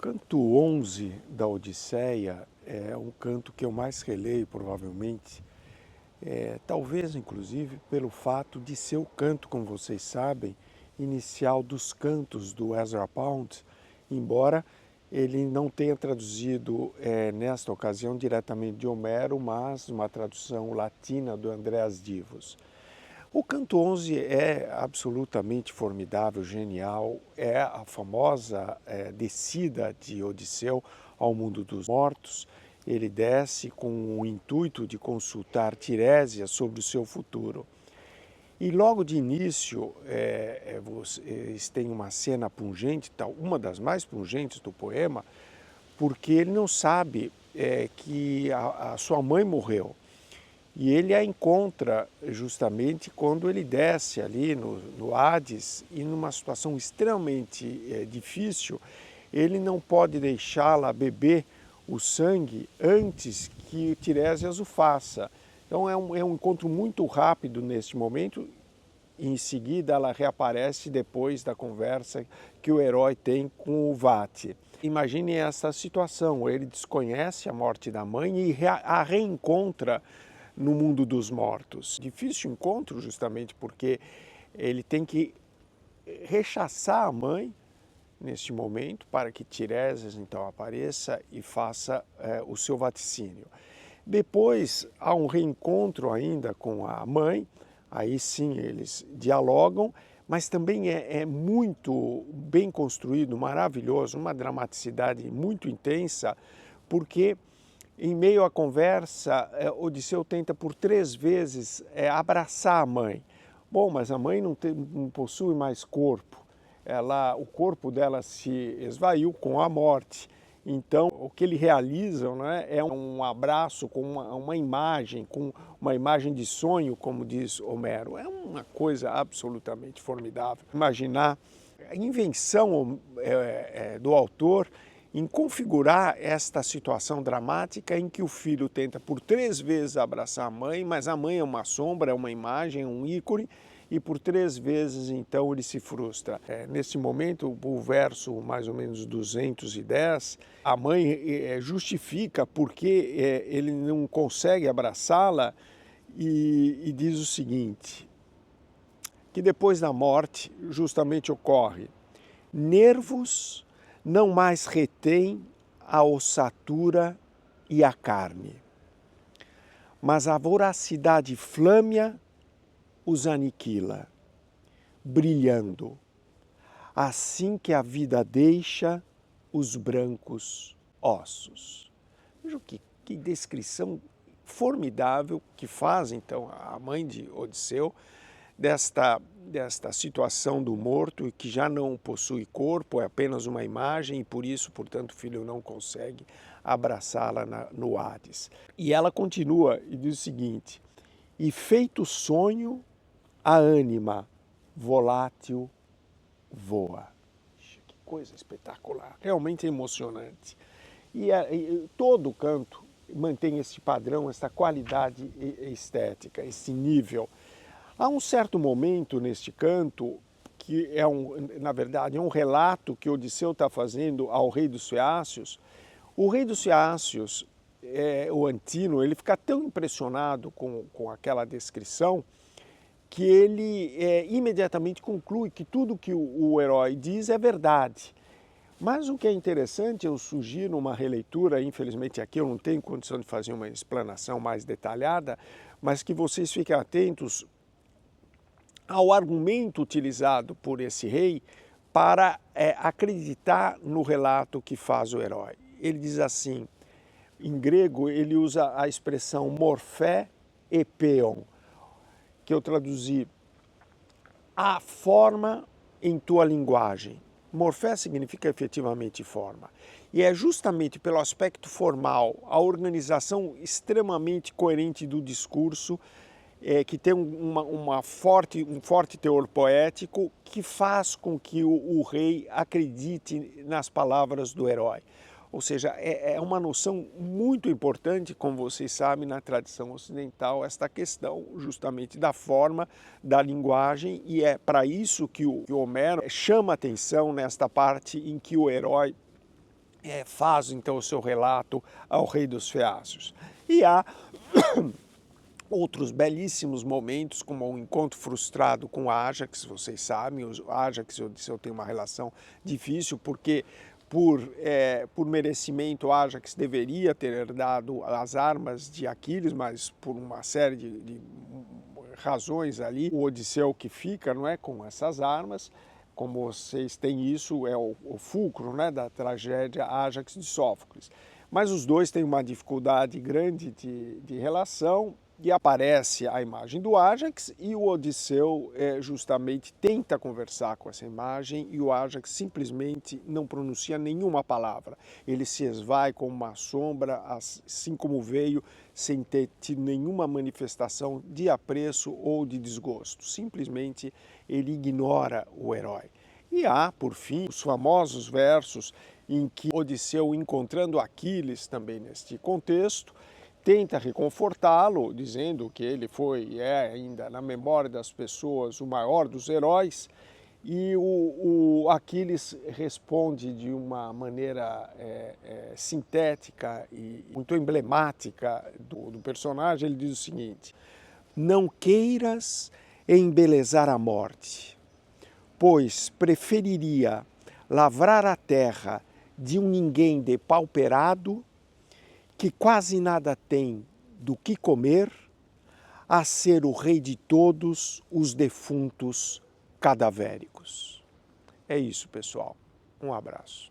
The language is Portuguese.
Canto 11 da Odisseia é um canto que eu mais releio, provavelmente, talvez inclusive pelo fato de ser o canto, como vocês sabem, inicial dos cantos do Ezra Pound, embora ele não tenha traduzido nesta ocasião diretamente de Homero, mas uma tradução latina do Andreas Divos. O canto 11 é absolutamente formidável, genial, é a famosa descida de Odisseu ao mundo dos mortos. Ele desce com o intuito de consultar Tirésia sobre o seu futuro. E logo de início, vocês têm uma cena pungente, uma das mais pungentes do poema, porque ele não sabe que a sua mãe morreu. E ele a encontra justamente quando ele desce ali no Hades e numa situação extremamente difícil, ele não pode deixá-la beber o sangue antes que Tiresias o faça. Então é um encontro muito rápido neste momento e em seguida ela reaparece depois da conversa que o herói tem com o Vate. Imagine essa situação, ele desconhece a morte da mãe e a reencontra no mundo dos mortos. Difícil encontro justamente porque ele tem que rechaçar a mãe neste momento para que Tiresias então apareça e faça o seu vaticínio. Depois há um reencontro ainda com a mãe, aí sim eles dialogam, mas também é muito bem construído, maravilhoso, uma dramaticidade muito intensa, porque em meio à conversa, Odisseu tenta por 3 vezes abraçar a mãe. Bom, mas a mãe não possui mais corpo. O corpo dela se esvaiu com a morte. Então, o que ele realiza, né, é um abraço com uma imagem, com uma imagem de sonho, como diz Homero. É uma coisa absolutamente formidável. Imaginar a invenção do autor em configurar esta situação dramática em que o filho tenta por 3 vezes abraçar a mãe, mas a mãe é uma sombra, é uma imagem, é um ícone, e por 3 vezes então ele se frustra. Nesse momento, o verso mais ou menos 210, a mãe justifica porque ele não consegue abraçá-la e diz o seguinte, que depois da morte justamente ocorre nervos não mais retém a ossatura e a carne, mas a voracidade flâmea os aniquila, brilhando, assim que a vida deixa os brancos ossos. Veja que descrição formidável que faz, então, a mãe de Odisseu, desta situação do morto que já não possui corpo, é apenas uma imagem e por isso, portanto, o filho não consegue abraçá-la no Hades. E ela continua e diz o seguinte, e feito sonho, a ânima volátil voa. Que coisa espetacular, realmente emocionante. E todo o canto mantém esse padrão, essa qualidade estética, esse nível. Há um certo momento neste canto, que na verdade, é um relato que Odisseu está fazendo ao rei dos Feácios. O rei dos Feácios, o Antino, ele fica tão impressionado com aquela descrição que ele imediatamente conclui que tudo que o herói diz é verdade. Mas o que é interessante, eu sugiro uma releitura, infelizmente aqui eu não tenho condição de fazer uma explanação mais detalhada, mas que vocês fiquem atentos ao argumento utilizado por esse rei para acreditar no relato que faz o herói. Ele diz assim, em grego ele usa a expressão morfé epeon, que eu traduzi, a forma em tua linguagem. Morfé significa efetivamente forma. E é justamente pelo aspecto formal, a organização extremamente coerente do discurso, que tem um forte teor poético, que faz com que o rei acredite nas palavras do herói. Ou seja, é uma noção muito importante, como vocês sabem, na tradição ocidental, esta questão justamente da forma, da linguagem, e é para isso que o Homero chama atenção nesta parte em que o herói faz então o seu relato ao rei dos feácios. E há outros belíssimos momentos, como o encontro frustrado com Ajax. Vocês sabem, o Ajax e Odisseu têm uma relação difícil, porque por merecimento Ajax deveria ter herdado as armas de Aquiles, mas por uma série de razões ali, o Odisseu que fica, não é, com essas armas. Como vocês têm isso, é o fulcro, né, da tragédia Ajax de Sófocles. Mas os dois têm uma dificuldade grande de relação, e aparece a imagem do Ajax, e o Odisseu justamente tenta conversar com essa imagem, e o Ajax simplesmente não pronuncia nenhuma palavra. Ele se esvai como uma sombra, assim como veio, sem ter tido nenhuma manifestação de apreço ou de desgosto. Simplesmente ele ignora o herói. E há, por fim, os famosos versos em que Odisseu, encontrando Aquiles também neste contexto, tenta reconfortá-lo, dizendo que ele foi e é ainda na memória das pessoas o maior dos heróis, e o Aquiles responde de uma maneira sintética e muito emblemática do personagem. Ele diz o seguinte: não queiras embelezar a morte, pois preferiria lavrar a terra de um ninguém depauperado, que quase nada tem do que comer, a ser o rei de todos os defuntos cadavéricos. É isso, pessoal. Um abraço.